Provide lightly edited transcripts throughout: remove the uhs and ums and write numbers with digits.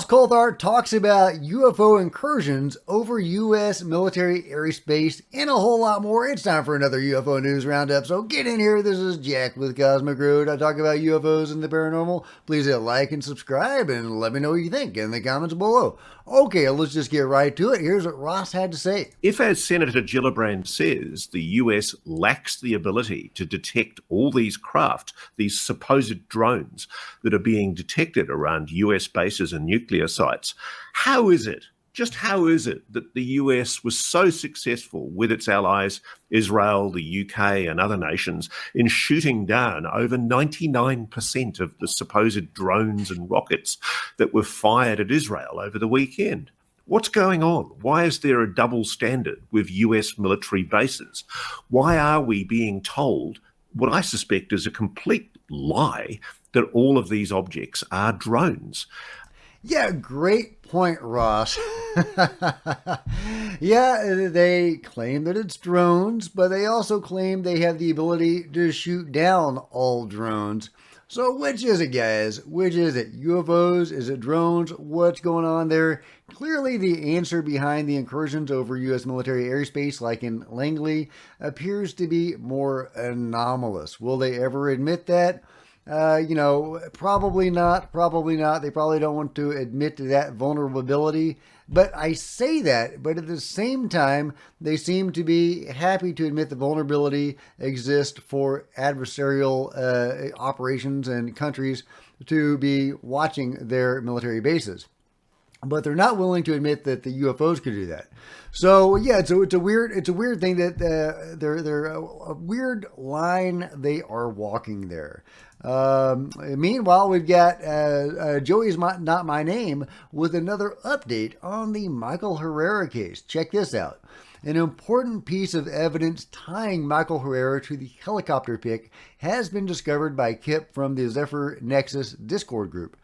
Coulthart talks about UFO incursions over U.S. military airspace and a whole lot more. It's time for another UFO News Roundup, so get in here. This is Jack with Cosmic Road. I talk about UFOs and the paranormal. Please hit like and subscribe and let me know what you think in the comments below. Okay, let's just get right to it. Here's what Ross had to say. If, as Senator Gillibrand says, the US lacks the ability to detect all these craft, these supposed drones that are being detected around US bases and nuclear sites, how is it that the US was so successful with its allies, Israel, the UK and other nations, in shooting down over 99% of the supposed drones and rockets that were fired at Israel over the weekend? What's going on? Why is there a double standard with US military bases? Why are we being told what I suspect is a complete lie that all of these objects are drones? Yeah, great point, Ross. Yeah, they claim that it's drones, but they also claim they have the ability to shoot down all drones. So which is it, guys? Which is it? UFOs? Is it drones? What's going on there? Clearly, the answer behind the incursions over U.S. military airspace, like in Langley, appears to be more anomalous. Will they ever admit that? Probably not. Probably not. They probably don't want to admit to that vulnerability. But I say that, but at the same time, they seem to be happy to admit the vulnerability exists for adversarial operations and countries to be watching their military bases. But they're not willing to admit that the UFOs could do that. So yeah, it's a weird thing that they're a weird line they are walking there. Meanwhile, we've got Joey's Not My Name with another update on the Michael Herrera case. Check this out. An important piece of evidence tying Michael Herrera to the helicopter pic has been discovered by Kip from the Zephyr Nexus Discord group.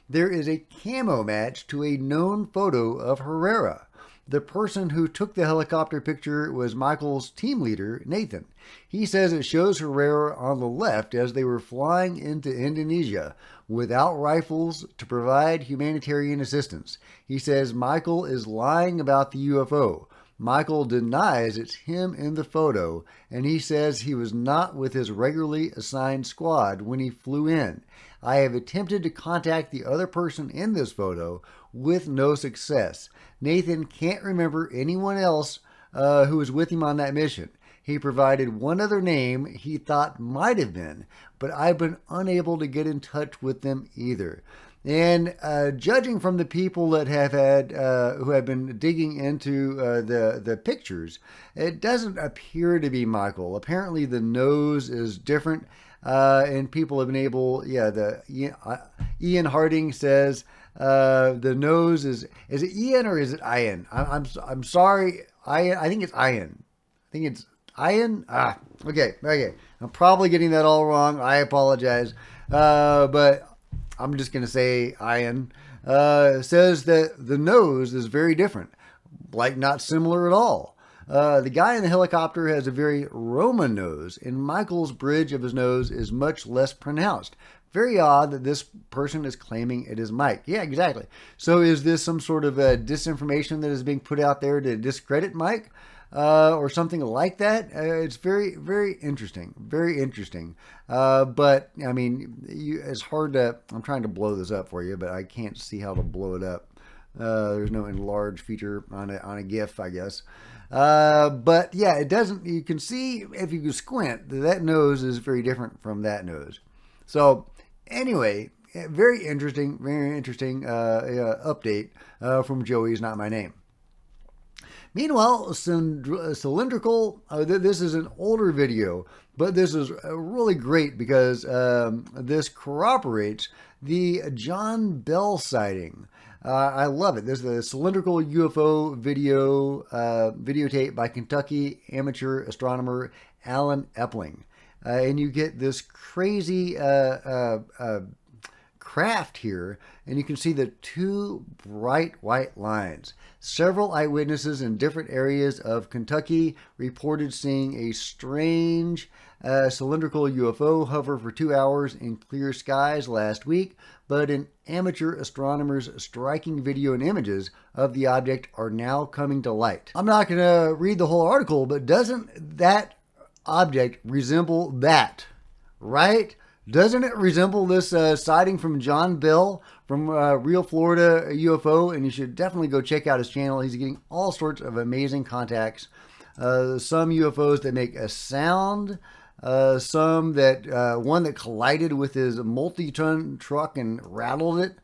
There is a camo match to a known photo of Herrera. The person who took the helicopter picture was Michael's team leader, Nathan. He says it shows Herrera on the left as they were flying into Indonesia without rifles to provide humanitarian assistance. He says Michael is lying about the UFO. Michael denies it's him in the photo, and he says he was not with his regularly assigned squad when he flew in. I have attempted to contact the other person in this photo with no success. Nathan can't remember anyone else who was with him on that mission. He provided one other name he thought might have been, but I've been unable to get in touch with them either. And judging from the people that have had who have been digging into the pictures, it doesn't appear to be Michael. Apparently, the nose is different, and people have been able. Yeah, Ian Harding says the nose is it Ian or is it Ian? I'm sorry, Ian. I think it's Ian. I think it's Ian. Okay. I'm probably getting that all wrong. I apologize, but I'm just going to say Ian says that the nose is very different, like not similar at all. The guy in the helicopter has a very Roman nose, and Michael's bridge of his nose is much less pronounced. Very odd that this person is claiming it is Mike. Yeah, exactly. So is this some sort of disinformation that is being put out there to discredit Mike? Or something like that. It's very, very interesting. Very interesting. But, I mean, it's hard to... I'm trying to blow this up for you, but I can't see how to blow it up. There's no enlarge feature on a GIF, I guess. But, yeah, it doesn't... You can see, if you squint, that nose is very different from that nose. So, anyway, very interesting update from Joey's Not My Name. Meanwhile, cylindrical, this is an older video, but this is really great because this corroborates the John Bell sighting. I love it. There's the cylindrical UFO videotape by Kentucky amateur astronomer Alan Epling. And you get this crazy craft here, and you can see the two bright white lines. Several eyewitnesses in different areas of Kentucky reported seeing a strange cylindrical UFO hover for 2 hours in clear skies last week, but an amateur astronomer's striking video and images of the object are now coming to light. I'm not going to read the whole article, but doesn't that object resemble that? Right? Doesn't it resemble this sighting from John Bell from Real Florida UFO? And you should definitely go check out his channel. He's getting all sorts of amazing contacts. Some UFOs that make a sound, some that one that collided with his multi-ton truck and rattled it.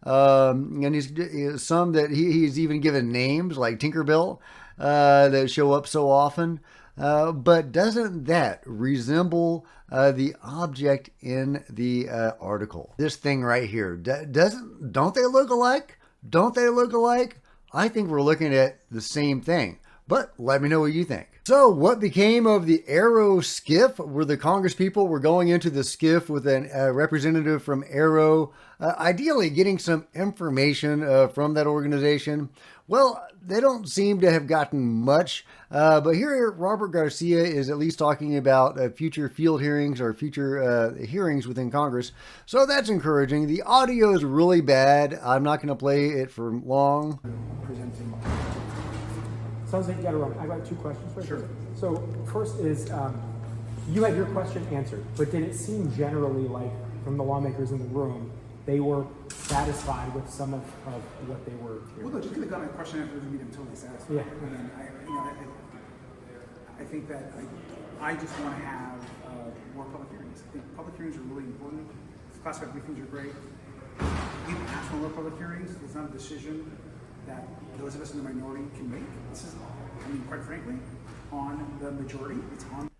And he's some that he's even given names like Tinkerbell that show up so often. But doesn't that resemble the object in the article? This thing right here, don't they look alike? Don't they look alike? I think we're looking at the same thing, but let me know what you think. So what became of the AARO skiff, where the Congress people were going into the skiff with a representative from AARO, ideally getting some information from that organization? Well, they don't seem to have gotten much, but here Robert Garcia is at least talking about future field hearings or future hearings within Congress, so that's encouraging. The audio is really bad. I'm not going to play it for long. Presenting. Sounds like you got to run. I got two questions for you. Sure. So first is, you had your question answered, but did it seem generally like from the lawmakers in the room, they were satisfied with some of what they were hearing? Well, no, just because they got my question after doesn't mean I'm totally satisfied. Yeah. I mean, I think that I just want to have more public hearings. I think public hearings are really important. Classified briefings are great. We can ask for more public hearings. It's not a decision that those of us in the minority can make. This is, I mean, quite frankly, on the majority. It's on.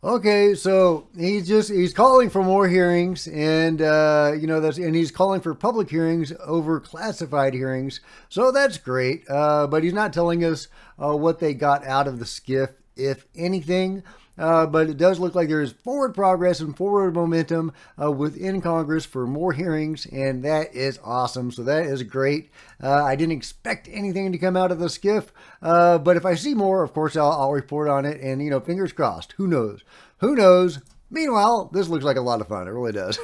Okay, so he's calling for more hearings, and and he's calling for public hearings over classified hearings. So that's great, but he's not telling us what they got out of the skiff, if anything. But it does look like there's forward progress and forward momentum within Congress for more hearings, and that is awesome. So that is great. I didn't expect anything to come out of the skiff, but if I see more, of course, I'll report on it. And, fingers crossed. Who knows? Who knows? Meanwhile, this looks like a lot of fun. It really does.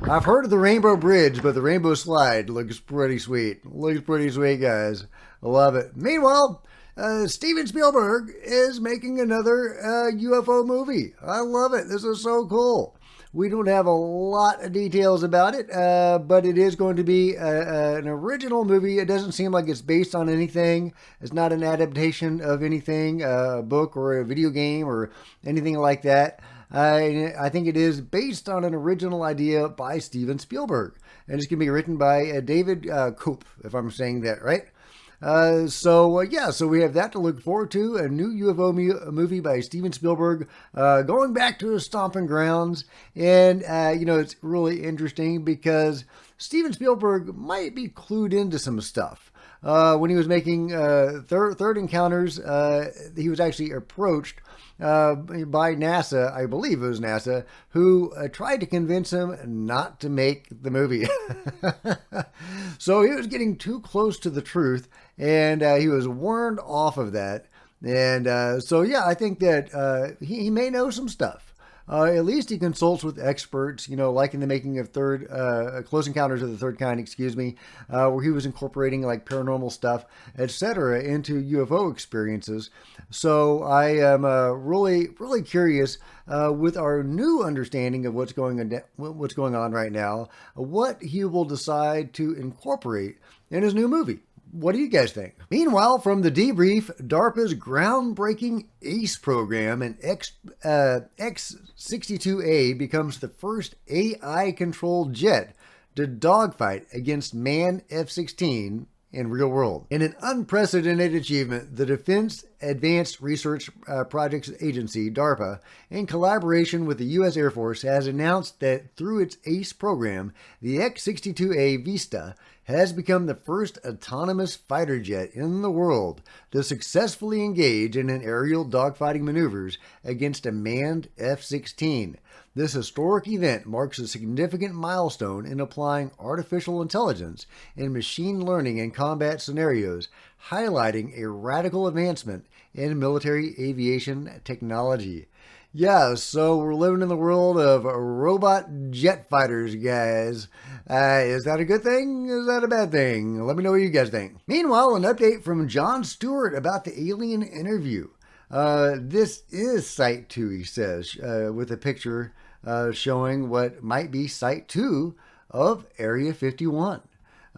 I've heard of the Rainbow Bridge, but the Rainbow Slide looks pretty sweet. Looks pretty sweet, guys. I love it. Meanwhile, Steven Spielberg is making another UFO movie. I love it. This is so cool. We don't have a lot of details about it, but it is going to be an original movie. It doesn't seem like it's based on anything. It's not an adaptation of anything, a book or a video game or anything like that. I think it is based on an original idea by Steven Spielberg. And it's going to be written by David Koop, if I'm saying that right. So we have that to look forward to. A new UFO movie by Steven Spielberg, going back to his stomping grounds. And, it's really interesting because Steven Spielberg might be clued into some stuff. When he was making Third Encounters, he was actually approached by NASA, I believe it was NASA, who tried to convince him not to make the movie. So he was getting too close to the truth, and he was warned off of that. And I think that he may know some stuff. At least he consults with experts, like in the making of Close Encounters of the Third Kind, where he was incorporating like paranormal stuff, etc., into UFO experiences. So I am really, really curious with our new understanding of what's going on right now, what he will decide to incorporate in his new movie. What do you guys think? Meanwhile, from the debrief, DARPA's groundbreaking ACE program and X62A becomes the first AI-controlled jet to dogfight against manned F-16 in real world. In an unprecedented achievement, the Defense Advanced Research Projects Agency, DARPA, in collaboration with the U.S. Air Force, has announced that through its ACE program, the X62A Vista has become the first autonomous fighter jet in the world to successfully engage in an aerial dogfighting maneuvers against a manned F-16. This historic event marks a significant milestone in applying artificial intelligence and machine learning in combat scenarios, highlighting a radical advancement in military aviation technology. Yeah, so we're living in the world of robot jet fighters, guys. Is that a good thing? Is that a bad thing? Let me know what you guys think. Meanwhile, an update from John Stewart about the alien interview. This is Site 2, he says, with a picture showing what might be Site 2 of Area 51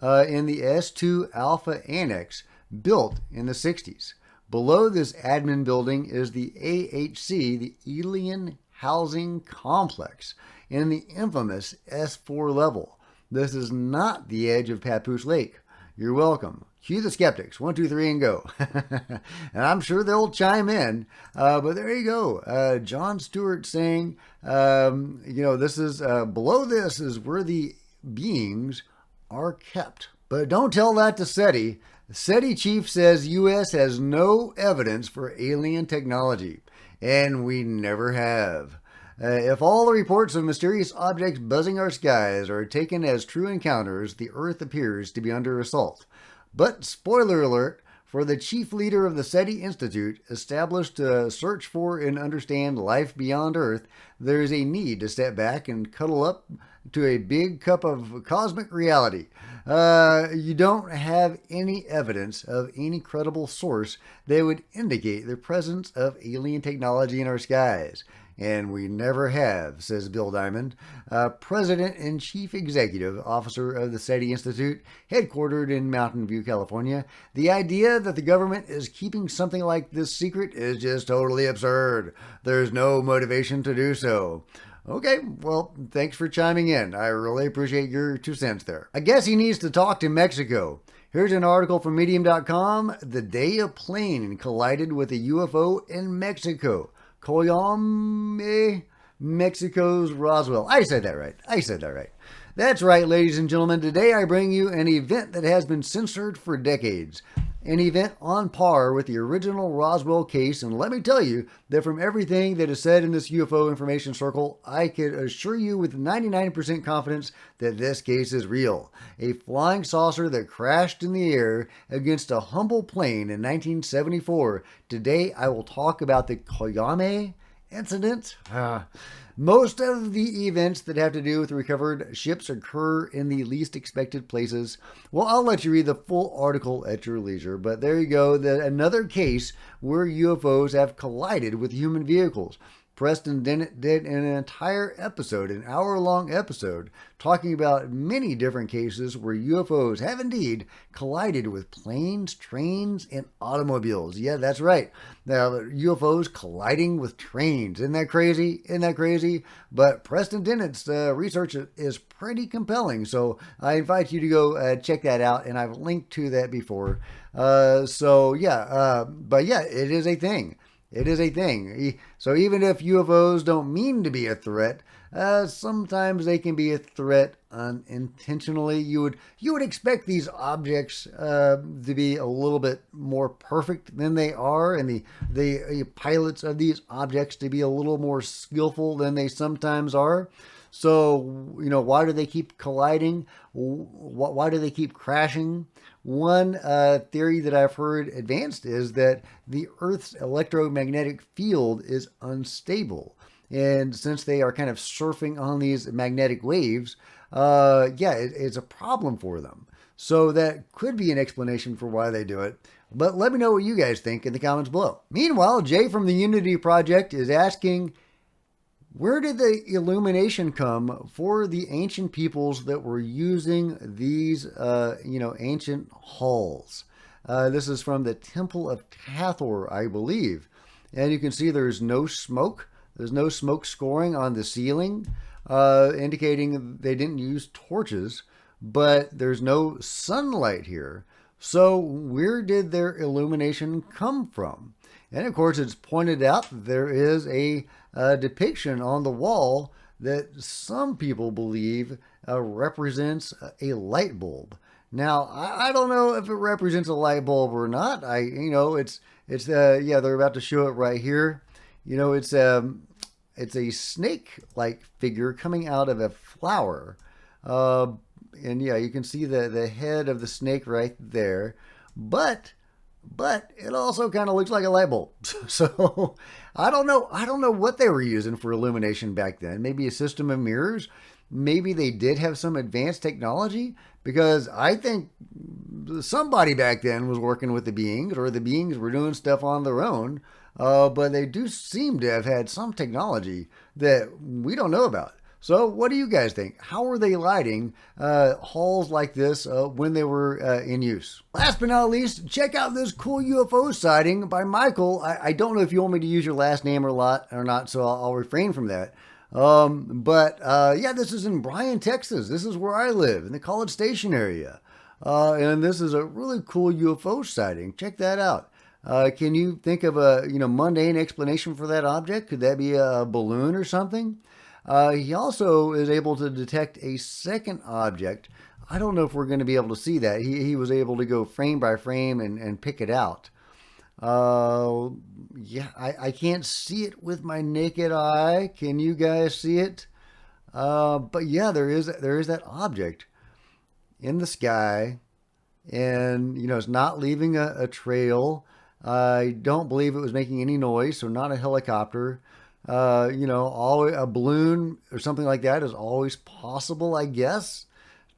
in the S2 Alpha Annex built in the 60s. Below this admin building is the AHC, the Alien Housing Complex, in the infamous S4 level. This is not the edge of Papoose Lake. You're welcome. Cue the skeptics. 1, 2, 3, and go. And I'm sure they'll chime in. But there you go. John Stewart saying, this is below this is where the beings are kept. But don't tell that to SETI. SETI chief says U.S. has no evidence for alien technology, and we never have. If all the reports of mysterious objects buzzing our skies are taken as true encounters, the Earth appears to be under assault. But, spoiler alert, for the chief leader of the SETI Institute, established to search for and understand life beyond Earth, there is a need to step back and cuddle up to a big cup of cosmic reality. You don't have any evidence of any credible source that would indicate the presence of alien technology in our skies. And we never have, says Bill Diamond, President and Chief Executive Officer of the SETI Institute, headquartered in Mountain View, California. The idea that the government is keeping something like this secret is just totally absurd. There's no motivation to do so. Okay, well, thanks for chiming in. I really appreciate your 2 cents there. I guess he needs to talk to Mexico. Here's an article from Medium.com. The day a plane collided with a UFO in Mexico. Cayame, Mexico's Roswell. I said that right. That's right, ladies and gentlemen. Today I bring you an event that has been censored for decades. An event on par with the original Roswell case, and let me tell you that from everything that is said in this UFO information circle, I can assure you with 99% confidence that this case is real. A flying saucer that crashed in the air against a humble plane in 1974. Today I will talk about the Cayame incident. Most of the events that have to do with recovered ships occur in the least expected places. Well, I'll let you read the full article at your leisure, but there you go. Another case where UFOs have collided with human vehicles. Preston Dennett did an entire episode, an hour-long episode, talking about many different cases where UFOs have indeed collided with planes, trains, and automobiles. Yeah, that's right. Now, UFOs colliding with trains. Isn't that crazy? But Preston Dennett's research is pretty compelling, so I invite you to go check that out, and I've linked to that before. But yeah, it is a thing. It is a thing. So even if UFOs don't mean to be a threat, sometimes they can be a threat unintentionally. You would expect these objects to be a little bit more perfect than they are, and the pilots of these objects to be a little more skillful than they sometimes are. So, why do they keep colliding? Why do they keep crashing? One theory that I've heard advanced is that the Earth's electromagnetic field is unstable. And since they are kind of surfing on these magnetic waves, it's a problem for them. So that could be an explanation for why they do it. But let me know what you guys think in the comments below. Meanwhile, Jay from the Unity Project is asking, where did the illumination come for the ancient peoples that were using these, ancient halls? This is from the Temple of Hathor, I believe. And you can see there's no smoke. There's no smoke scoring on the ceiling, indicating they didn't use torches. But there's no sunlight here. So where did their illumination come from? And of course, it's pointed out that there is a depiction on the wall that some people believe represents a light bulb. Now, I don't know if it represents a light bulb or not. Yeah, they're about to show it right here. It's a snake-like figure coming out of a flower. And yeah, you can see the head of the snake right there. But it also kind of looks like a light bulb. So I don't know what they were using for illumination back then. Maybe a system of mirrors. Maybe they did have some advanced technology, because I think somebody back then was working with the beings, or the beings were doing stuff on their own. But they do seem to have had some technology that we don't know about. So what do you guys think? How were they lighting halls like this when they were in use? Last but not least, check out this cool UFO sighting by Michael. I don't know if you want me to use your last name or not, so I'll refrain from that. Yeah, this is in Bryan, Texas. This is where I live, in the College Station area. And this is a really cool UFO sighting. Check that out. Can you think of a mundane explanation for that object? Could that be a balloon or something? He also is able to detect a second object. I don't know if we're going to be able to see that. He was able to go frame by frame and pick it out. Yeah, I can't see it with my naked eye. Can you guys see it? But yeah, there is that object in the sky, and it's not leaving a trail. I don't believe it was making any noise, so not a helicopter. Always a balloon or something like that is always possible, I guess.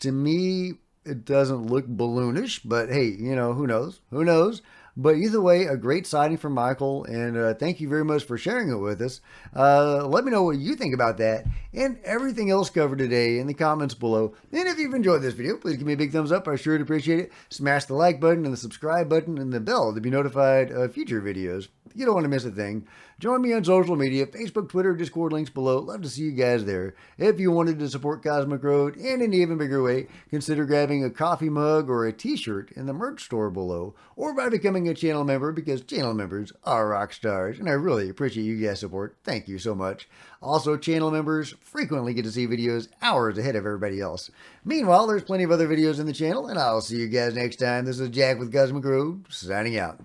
To me, it doesn't look balloonish, but hey, who knows? Who knows? But either way, a great sighting from Michael, and thank you very much for sharing it with us. Let me know what you think about that and everything else covered today in the comments below. And if you've enjoyed this video, please give me a big thumbs up. I sure would appreciate it. Smash the like button and the subscribe button and the bell to be notified of future videos. You don't want to miss a thing. Join me on social media, Facebook, Twitter, Discord, links below. Love to see you guys there. If you wanted to support Cosmic Road in an even bigger way, consider grabbing a coffee mug or a t-shirt in the merch store below, or by becoming a channel member, because channel members are rock stars, and I really appreciate you guys' support. Thank you so much. Also, channel members frequently get to see videos hours ahead of everybody else. Meanwhile, there's plenty of other videos in the channel, and I'll see you guys next time. This is Jack with Cosmic Road, signing out.